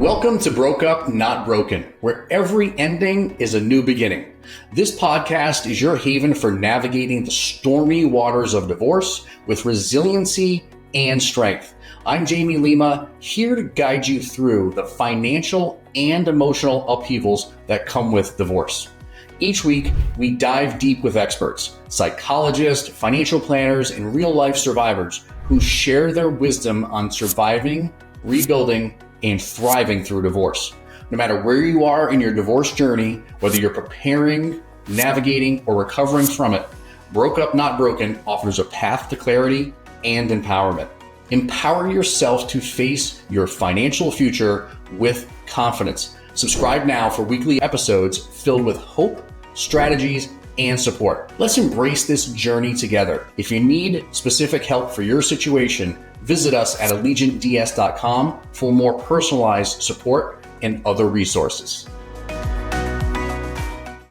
Welcome to Broke Up, Not Broken, where every ending is a new beginning. This podcast is your haven for navigating the stormy waters of divorce with resiliency and strength. I'm Jamie Lima, here to guide you through the financial and emotional upheavals that come with divorce. Each week, we dive deep with experts, psychologists, financial planners, and real-life survivors who share their wisdom on surviving, rebuilding, and thriving through divorce. No matter where you are in your divorce journey, whether you're preparing, navigating, or recovering from it, Broke Up Not Broken offers a path to clarity and empowerment. Empower yourself to face your financial future with confidence. Subscribe now for weekly episodes filled with hope, strategies, and support. Let's embrace this journey together. If you need specific help for your situation, visit us at allegiantds.com for more personalized support and other resources.